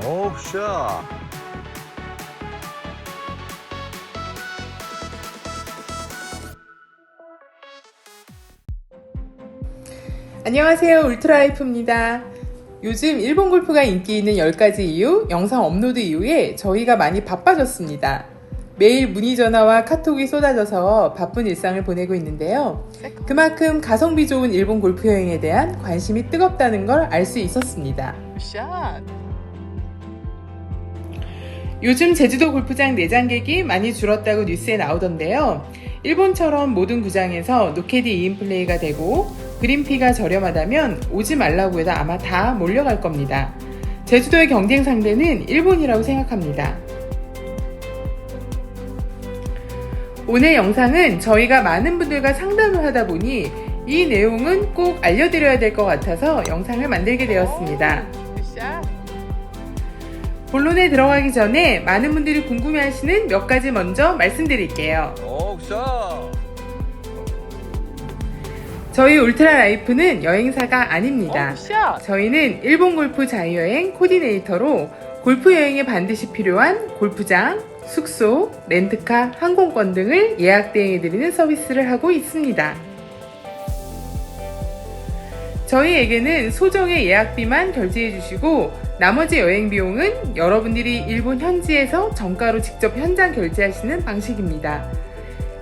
Oh, sure. 안녕하세요, 울트라라이프입니다. 요즘 일본 골프가 인기 있는 10가지 이유 영상 업로드 이후에 저희가 많이 바빠졌습니다. 매일 문의 전화와 카톡이 쏟아져서 바쁜 일상을 보내고 있는데요. 그만큼 가성비 좋은 일본 골프 여행에 대한 관심이 뜨겁다는 걸 알 수 있었습니다. 요즘 제주도 골프장 내장객이 많이 줄었다고 뉴스에 나오던데요. 일본처럼 모든 구장에서 노캐디 2인 플레이가 되고 그린피가 저렴하다면 오지 말라고 해도 아마 다 몰려갈 겁니다. 제주도의 경쟁 상대는 일본이라고 생각합니다. 오늘 영상은 저희가 많은 분들과 상담을 하다 보니 이 내용은 꼭 알려드려야 될 것 같아서 영상을 만들게 되었습니다. 본론에 들어가기 전에 많은 분들이 궁금해하시는 몇 가지 먼저 말씀드릴게요. Oh, sure. 저희 울트라라이프는 여행사가 아닙니다. 저희는 일본 골프 자유여행 코디네이터로 골프 여행에 반드시 필요한 골프장, 숙소, 렌트카, 항공권 등을 예약 대행해드리는 서비스를 하고 있습니다. 저희에게는 소정의 예약비만 결제해주시고 나머지 여행 비용은 여러분들이 일본 현지에서 정가로 직접 현장 결제하시는 방식입니다.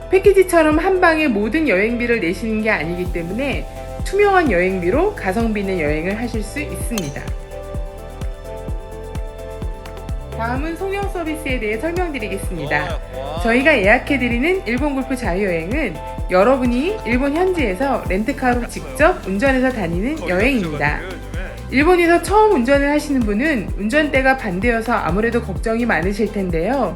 패키지처럼 한 방에 모든 여행비를 내시는 게 아니기 때문에 투명한 여행비로 가성비 있는 여행을 하실 수 있습니다. 다음은 송영 서비스에 대해 설명드리겠습니다. 저희가 예약해드리는 일본 골프 자유여행은 여러분이 일본 현지에서 렌트카로 직접 운전해서 다니는 여행입니다. 일본에서 처음 운전을 하시는 분은 운전대가 반대여서 아무래도 걱정이 많으실 텐데요.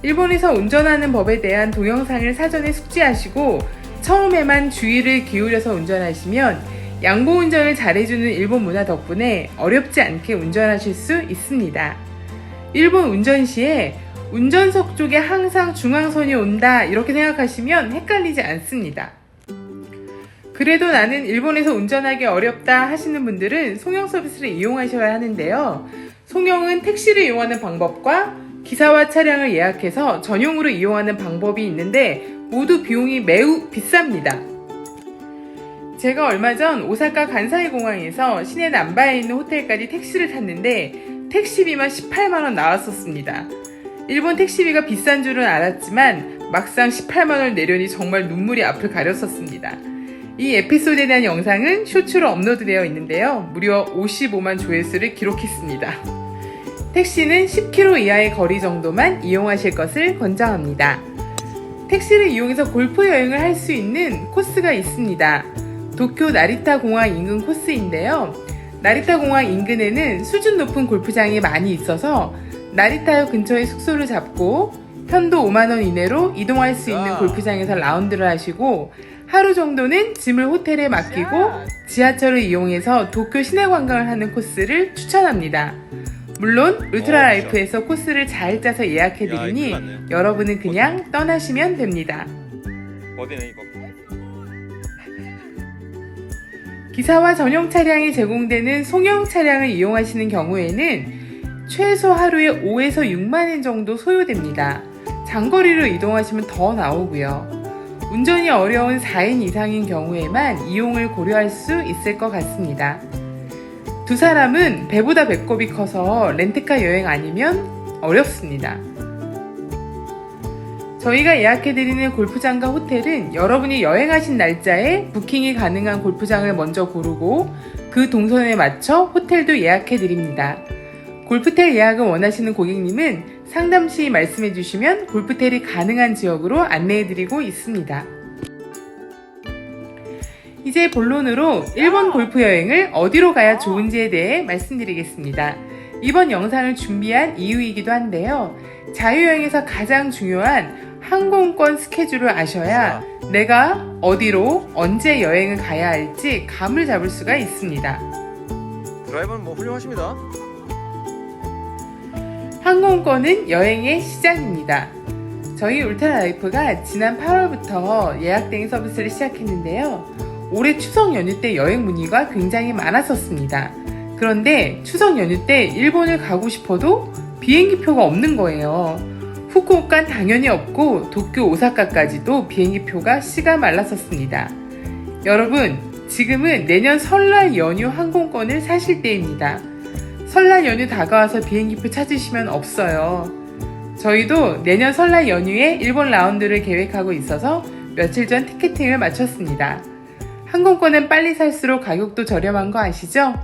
일본에서 운전하는 법에 대한 동영상을 사전에 숙지하시고 처음에만 주의를 기울여서 운전하시면 양보 운전을 잘해주는 일본 문화 덕분에 어렵지 않게 운전하실 수 있습니다. 일본 운전 시에 운전석 쪽에 항상 중앙선이 온다 이렇게 생각하시면 헷갈리지 않습니다. 그래도 나는 일본에서 운전하기 어렵다 하시는 분들은 송영 서비스를 이용하셔야 하는데요. 송영은 택시를 이용하는 방법과 기사와 차량을 예약해서 전용으로 이용하는 방법이 있는데 모두 비용이 매우 비쌉니다. 제가 얼마 전 오사카 간사이 공항에서 시내 남바에 있는 호텔까지 택시를 탔는데 택시비만 18만원 나왔었습니다. 일본 택시비가 비싼 줄은 알았지만 막상 18만원을 내려니 정말 눈물이 앞을 가렸었습니다. 이 에피소드에 대한 영상은 쇼츠로 업로드되어 있는데요. 무려 55만 조회수를 기록했습니다. 택시는 10km 이하의 거리 정도만 이용하실 것을 권장합니다. 택시를 이용해서 골프 여행을 할 수 있는 코스가 있습니다. 도쿄 나리타 공항 인근 코스인데요. 나리타 공항 인근에는 수준 높은 골프장이 많이 있어서 나리타역 근처에 숙소를 잡고 편도 5만원 이내로 이동할 수 있는 골프장에서 라운드를 하시고 하루 정도는 짐을 호텔에 맡기고 지하철을 이용해서 도쿄 시내 관광을 하는 코스를 추천합니다. 물론 울트라라이프에서 코스를 잘 짜서 예약해드리니 여러분은 그냥 떠나시면 됩니다. 어디네 이거? 기사와 전용 차량이 제공되는 송영 차량을 이용하시는 경우에는 최소 하루에 5에서 6만원 정도 소요됩니다. 장거리로 이동하시면 더 나오고요. 운전이 어려운 4인 이상인 경우에만 이용을 고려할 수 있을 것 같습니다. 두 사람은 배보다 배꼽이 커서 렌트카 여행 아니면 어렵습니다. 저희가 예약해드리는 골프장과 호텔은 여러분이 여행하신 날짜에 부킹이 가능한 골프장을 먼저 고르고 그 동선에 맞춰 호텔도 예약해드립니다. 골프텔 예약을 원하시는 고객님은 상담 시 말씀해주시면 골프텔이 가능한 지역으로 안내해드리고 있습니다. 이제 본론으로 일본 골프 여행을 어디로 가야 좋은지에 대해 말씀드리겠습니다. 이번 영상을 준비한 이유이기도 한데요. 자유여행에서 가장 중요한 항공권 스케줄을 아셔야 내가 어디로 언제 여행을 가야 할지 감을 잡을 수가 있습니다. 드라이버는 뭐 훌륭하십니다. 항공권은 여행의 시작입니다. 저희 울트라라이프가 지난 8월부터 예약 대행 서비스를 시작했는데요. 올해 추석 연휴 때 여행 문의가 굉장히 많았었습니다. 그런데 추석 연휴 때 일본을 가고 싶어도 비행기표가 없는 거예요. 후쿠오카는 당연히 없고 도쿄, 오사카까지도 비행기표가 씨가 말랐었습니다. 여러분, 지금은 내년 설날 연휴 항공권을 사실 때입니다. 설날 연휴 다가와서 비행기표 찾으시면 없어요. 저희도 내년 설날 연휴에 일본 라운드를 계획하고 있어서 며칠 전 티켓팅을 마쳤습니다. 항공권은 빨리 살수록 가격도 저렴한 거 아시죠?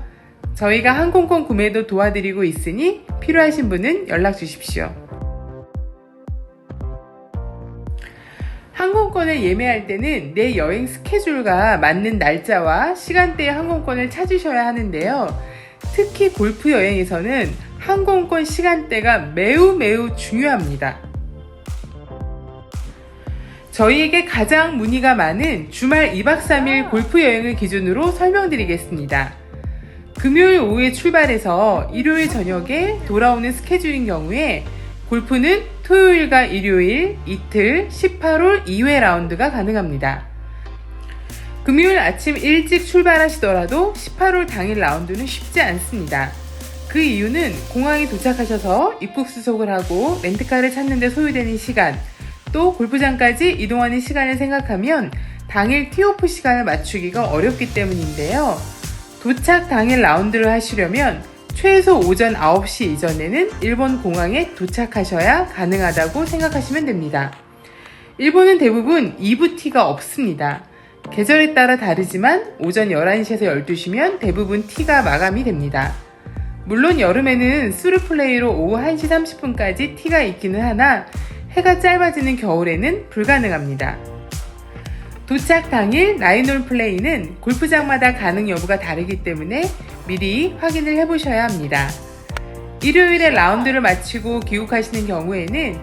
저희가 항공권 구매도 도와드리고 있으니 필요하신 분은 연락 주십시오. 항공권을 예매할 때는 내 여행 스케줄과 맞는 날짜와 시간대의 항공권을 찾으셔야 하는데요. 특히 골프 여행에서는 항공권 시간대가 매우 중요합니다. 저희에게 가장 문의가 많은 주말 2박 3일 골프 여행을 기준으로 설명드리겠습니다. 금요일 오후에 출발해서 일요일 저녁에 돌아오는 스케줄인 경우에 골프는 토요일과 일요일 이틀 18홀 2회 라운드가 가능합니다. 금요일 아침 일찍 출발하시더라도 18홀 당일 라운드는 쉽지 않습니다. 그 이유는 공항에 도착하셔서 입국 수속을 하고 렌트카를 찾는 데 소요되는 시간, 또 골프장까지 이동하는 시간을 생각하면 당일 티오프 시간을 맞추기가 어렵기 때문인데요. 도착 당일 라운드를 하시려면 최소 오전 9시 이전에는 일본 공항에 도착하셔야 가능하다고 생각하시면 됩니다. 일본은 대부분 2부 티가 없습니다. 계절에 따라 다르지만 오전 11시에서 12시면 대부분 티가 마감이 됩니다. 물론 여름에는 수루플레이로 오후 1시 30분까지 티가 있기는 하나 해가 짧아지는 겨울에는 불가능합니다. 도착 당일 라인홀 플레이는 골프장마다 가능 여부가 다르기 때문에 미리 확인을 해보셔야 합니다. 일요일에 라운드를 마치고 귀국하시는 경우에는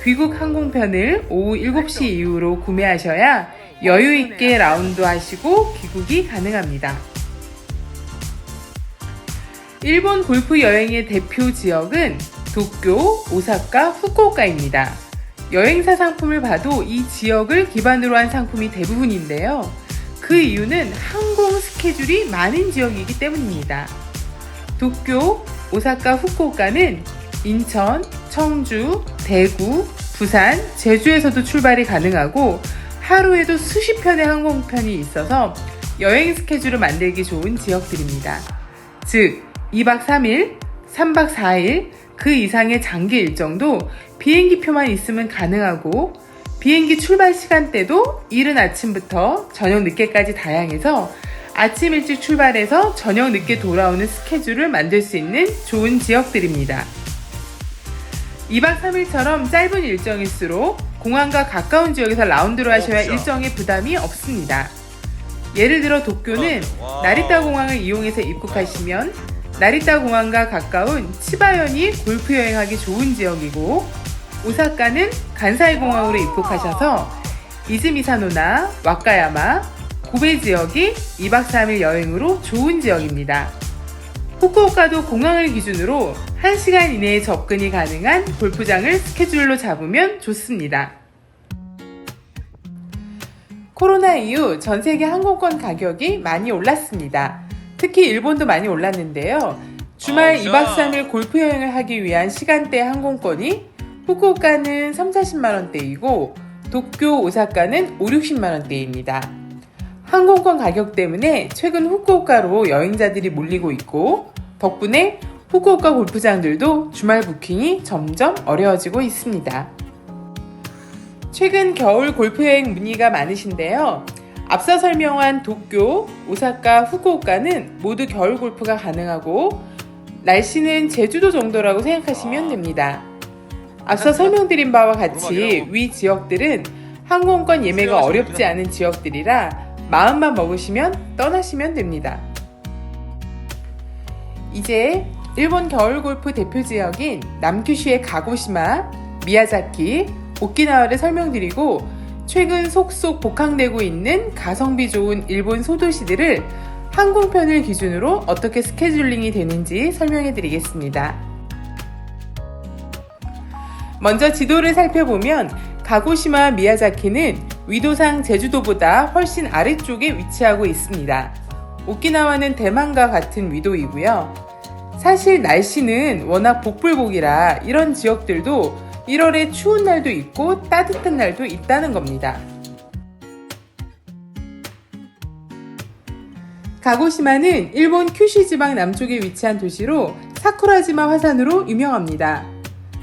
귀국 항공편을 오후 7시 이후로 구매하셔야 여유있게 라운드 하시고 귀국이 가능합니다. 일본 골프 여행의 대표 지역은 도쿄, 오사카, 후쿠오카입니다. 여행사 상품을 봐도 이 지역을 기반으로 한 상품이 대부분인데요. 그 이유는 항공 스케줄이 많은 지역이기 때문입니다. 도쿄, 오사카, 후쿠오카는 인천, 청주, 대구, 부산, 제주에서도 출발이 가능하고 하루에도 수십 편의 항공편이 있어서 여행 스케줄을 만들기 좋은 지역들입니다. 즉 2박 3일, 3박 4일 그 이상의 장기 일정도 비행기표만 있으면 가능하고 비행기 출발 시간대도 이른 아침부터 저녁 늦게까지 다양해서 아침 일찍 출발해서 저녁 늦게 돌아오는 스케줄을 만들 수 있는 좋은 지역들입니다. 2박 3일처럼 짧은 일정일수록 공항과 가까운 지역에서 라운드를 하셔야 일정에 부담이 없습니다. 예를 들어 도쿄는 나리타 공항을 이용해서 입국하시면 나리타 공항과 가까운 치바현이 골프 여행하기 좋은 지역이고 오사카는 간사이 공항으로 입국하셔서 이즈미사노나 와카야마, 고베 지역이 2박 3일 여행으로 좋은 지역입니다. 후쿠오카도 공항을 기준으로 1시간 이내에 접근이 가능한 골프장을 스케줄로 잡으면 좋습니다. 코로나 이후 전 세계 항공권 가격이 많이 올랐습니다. 특히 일본도 많이 올랐는데요. 주말 2박 3일 골프 여행을 하기 위한 시간대 항공권이 후쿠오카는 30-40만원대이고 도쿄, 오사카는 50-60만원대입니다. 항공권 가격 때문에 최근 후쿠오카로 여행자들이 몰리고 있고 덕분에 후쿠오카 골프장들도 주말 부킹이 점점 어려워지고 있습니다. 최근 겨울 골프 여행 문의가 많으신데요. 앞서 설명한 도쿄, 오사카, 후쿠오카는 모두 겨울 골프가 가능하고 날씨는 제주도 정도라고 생각하시면 됩니다. 앞서 설명드린 바와 같이 위 지역들은 항공권 예매가 어렵지 않은 지역들이라 마음만 먹으시면 떠나시면 됩니다. 이제 일본 겨울 골프 대표 지역인 남큐슈의 가고시마, 미야자키, 오키나와를 설명드리고 최근 속속 복항되고 있는 가성비 좋은 일본 소도시들을 항공편을 기준으로 어떻게 스케줄링이 되는지 설명해 드리겠습니다. 먼저 지도를 살펴보면 가고시마 미야자키는 위도상 제주도보다 훨씬 아래쪽에 위치하고 있습니다. 오키나와는 대만과 같은 위도이고요. 사실 날씨는 워낙 복불복이라 이런 지역들도 1월에 추운 날도 있고 따뜻한 날도 있다는 겁니다. 가고시마는 일본 큐슈 지방 남쪽에 위치한 도시로 사쿠라지마 화산으로 유명합니다.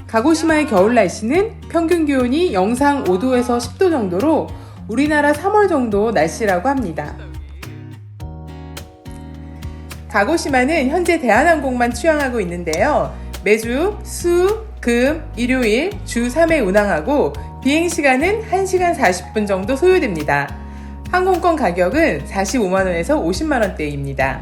가고시마의 겨울 날씨는 평균 기온이 영상 5도에서 10도 정도로 우리나라 3월 정도 날씨라고 합니다. 가고시마는 현재 대한항공만 취항하고 있는데요. 매주 수, 금, 일요일 주 3회 운항하고 비행시간은 1시간 40분 정도 소요됩니다. 항공권 가격은 45만원에서 50만원대입니다.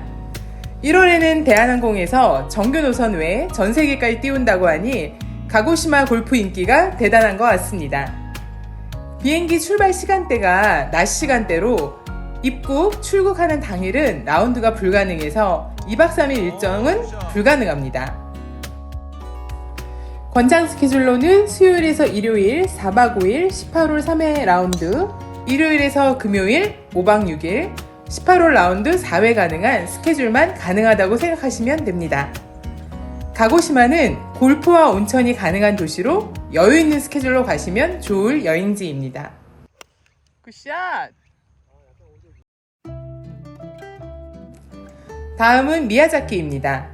1월에는 대한항공에서 정규 노선 외에 전 세계까지 띄운다고 하니 가고시마 골프 인기가 대단한 것 같습니다. 비행기 출발 시간대가 낮 시간대로 입국, 출국하는 당일은 라운드가 불가능해서 2박 3일 일정은 불가능합니다. 권장 스케줄로는 수요일에서 일요일 4박 5일 18홀 3회 라운드, 일요일에서 금요일 5박 6일 18홀 라운드 4회 가능한 스케줄만 가능하다고 생각하시면 됩니다. 가고시마는 골프와 온천이 가능한 도시로 여유 있는 스케줄로 가시면 좋을 여행지입니다. 굿샷! 다음은 미야자키입니다.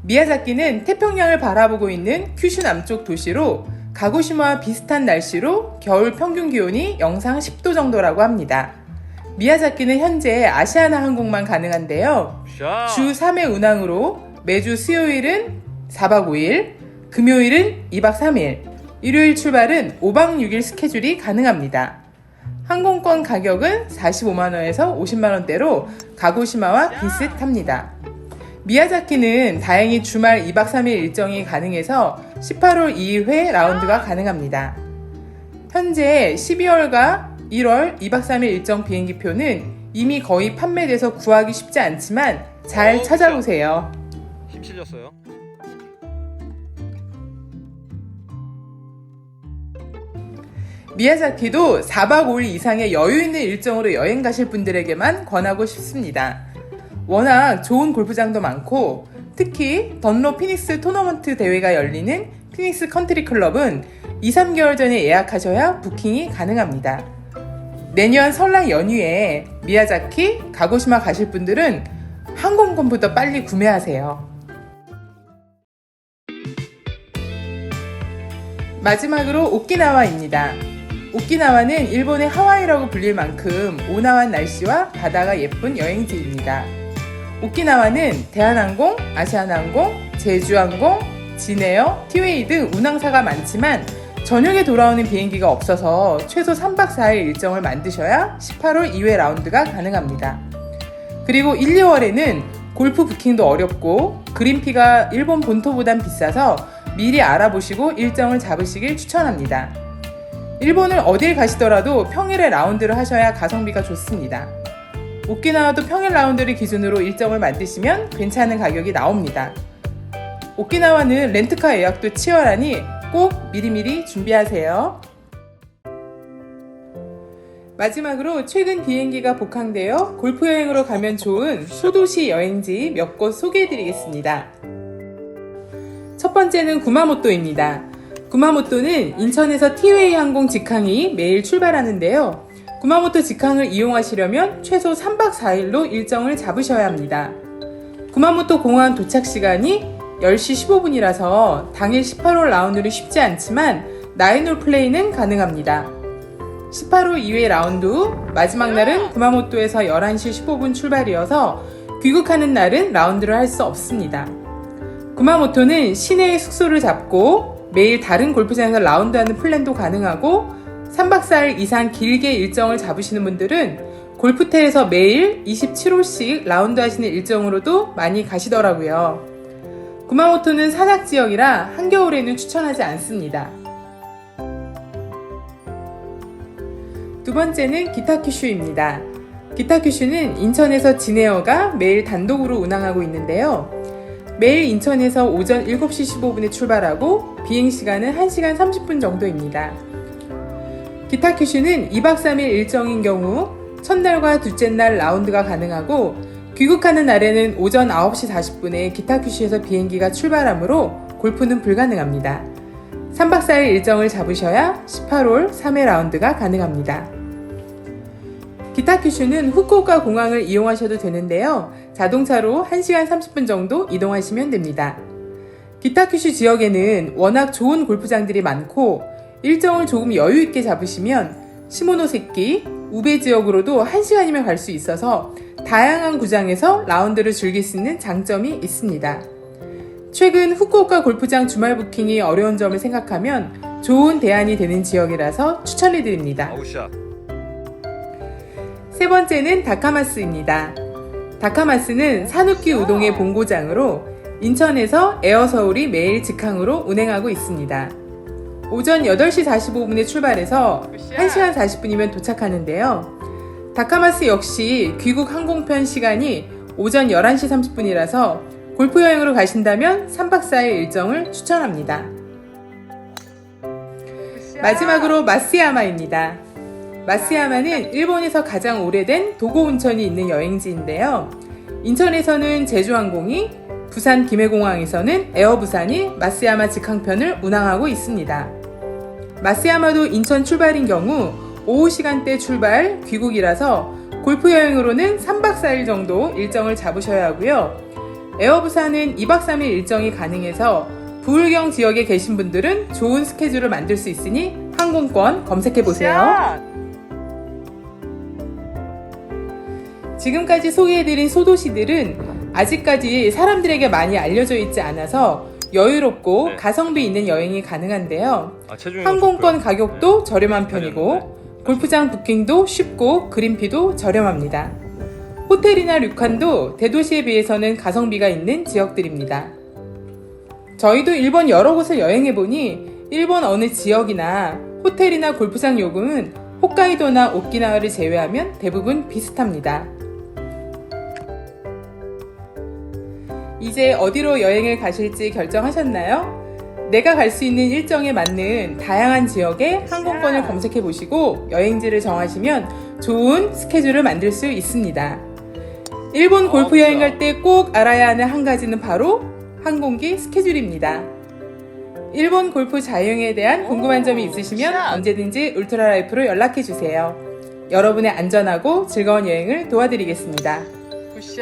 미야자키는 태평양을 바라보고 있는 큐슈 남쪽 도시로 가고시마와 비슷한 날씨로 겨울 평균 기온이 영상 10도 정도라고 합니다. 미야자키는 현재 아시아나 항공만 가능한데요. 주 3회 운항으로 매주 수요일은 4박 5일, 금요일은 2박 3일, 일요일 출발은 5박 6일 스케줄이 가능합니다. 항공권 가격은 45만원에서 50만원대로 가고시마와 비슷합니다. 미야자키는 다행히 주말 2박 3일 일정이 가능해서 18홀 2회 라운드가 가능합니다. 현재 12월과 1월 2박 3일 일정 비행기표는 이미 거의 판매돼서 구하기 쉽지 않지만 잘 찾아보세요. 힘 실렸어요. 미야자키도 4박 5일 이상의 여유 있는 일정으로 여행 가실 분들에게만 권하고 싶습니다. 워낙 좋은 골프장도 많고 특히 던로 피닉스 토너먼트 대회가 열리는 피닉스 컨트리 클럽은 2-3개월 전에 예약하셔야 부킹이 가능합니다. 내년 설날 연휴에 미야자키, 가고시마 가실 분들은 항공권부터 빨리 구매하세요. 마지막으로 오키나와입니다. 오키나와는 일본의 하와이라고 불릴 만큼 온화한 날씨와 바다가 예쁜 여행지입니다. 오키나와는 대한항공, 아시아나항공, 제주항공, 진에어, 티웨이 등 운항사가 많지만 저녁에 돌아오는 비행기가 없어서 최소 3박 4일 일정을 만드셔야 18홀 2회 라운드가 가능합니다. 그리고 1, 2월에는 골프 부킹도 어렵고 그린피가 일본 본토보단 비싸서 미리 알아보시고 일정을 잡으시길 추천합니다. 일본을 어딜 가시더라도 평일에 라운드를 하셔야 가성비가 좋습니다. 오키나와도 평일 라운드를 기준으로 일정을 만드시면 괜찮은 가격이 나옵니다. 오키나와는 렌트카 예약도 치열하니 꼭 미리미리 준비하세요. 마지막으로 최근 비행기가 복항되어 골프 여행으로 가면 좋은 소도시 여행지 몇 곳 소개해드리겠습니다. 첫 번째는 구마모토입니다. 구마모토는 인천에서 티웨이 항공 직항이 매일 출발하는데요. 구마모토 직항을 이용하시려면 최소 3박 4일로 일정을 잡으셔야 합니다. 구마모토 공항 도착 시간이 10시 15분이라서 당일 18홀 라운드는 쉽지 않지만 9홀 플레이는 가능합니다. 18홀 2회 라운드 후 마지막 날은 구마모토에서 11시 15분 출발이어서 귀국하는 날은 라운드를 할 수 없습니다. 구마모토는 시내에 숙소를 잡고 매일 다른 골프장에서 라운드하는 플랜도 가능하고 3박 4일 이상 길게 일정을 잡으시는 분들은 골프텔에서 매일 27홀씩 라운드 하시는 일정으로도 많이 가시더라고요. 구마모토는 산악지역이라 한겨울에는 추천하지 않습니다. 두 번째는 기타큐슈입니다. 기타큐슈는 인천에서 진에어가 매일 단독으로 운항하고 있는데요. 매일 인천에서 오전 7시 15분에 출발하고 비행시간은 1시간 30분 정도입니다. 기타큐슈는 2박 3일 일정인 경우 첫날과 둘째 날 라운드가 가능하고 귀국하는 날에는 오전 9시 40분에 기타큐슈에서 비행기가 출발하므로 골프는 불가능합니다. 3박 4일 일정을 잡으셔야 18홀 3회 라운드가 가능합니다. 기타큐슈는 후쿠오카 공항을 이용하셔도 되는데요. 자동차로 1시간 30분 정도 이동하시면 됩니다. 기타큐슈 지역에는 워낙 좋은 골프장들이 많고 일정을 조금 여유 있게 잡으시면 시모노세키, 우베 지역으로도 1시간이면 갈 수 있어서 다양한 구장에서 라운드를 즐길 수 있는 장점이 있습니다. 최근 후쿠오카 골프장 주말 부킹이 어려운 점을 생각하면 좋은 대안이 되는 지역이라서 추천해드립니다. 아우샷. 세 번째는 다카마스입니다. 다카마스는 산후기 우동의 본고장으로 인천에서 에어서울이 매일 직항으로 운행하고 있습니다. 오전 8시 45분에 출발해서 1시간 40분이면 도착하는데요. 다카마스 역시 귀국 항공편 시간이 오전 11시 30분이라서 골프 여행으로 가신다면 3박 4일 일정을 추천합니다. 마지막으로 마쓰야마입니다. 마쓰야마는 일본에서 가장 오래된 도고 온천이 있는 여행지인데요. 인천에서는 제주항공이, 부산 김해공항에서는 에어부산이 마쓰야마 직항편을 운항하고 있습니다. 마쓰야마도 인천 출발인 경우 오후 시간대 출발, 귀국이라서 골프 여행으로는 3박 4일 정도 일정을 잡으셔야 하고요. 에어부산은 2박 3일 일정이 가능해서 부울경 지역에 계신 분들은 좋은 스케줄을 만들 수 있으니 항공권 검색해보세요. 지금까지 소개해드린 소도시들은 아직까지 사람들에게 많이 알려져 있지 않아서 여유롭고 가성비 있는 여행이 가능한데요. 항공권 가격도 저렴한 편이고 골프장 부킹도 쉽고 그린피도 저렴합니다. 호텔이나 류칸도 대도시에 비해서는 가성비가 있는 지역들입니다. 저희도 일본 여러 곳을 여행해보니 일본 어느 지역이나 호텔이나 골프장 요금은 홋카이도나 오키나와를 제외하면 대부분 비슷합니다. 이제 어디로 여행을 가실지 결정하셨나요? 내가 갈 수 있는 일정에 맞는 다양한 지역의 항공권을 검색해 보시고 여행지를 정하시면 좋은 스케줄을 만들 수 있습니다. 일본 골프 여행 갈 때 꼭 알아야 하는 한 가지는 바로 항공기 스케줄입니다. 일본 골프 자유여행에 대한 궁금한 점이 있으시면 언제든지 울트라라이프로 연락해 주세요. 여러분의 안전하고 즐거운 여행을 도와드리겠습니다.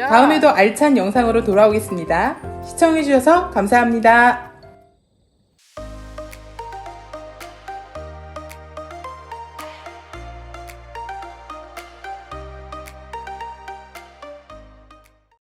다음에도 알찬 영상으로 돌아오겠습니다. 시청해주셔서 감사합니다.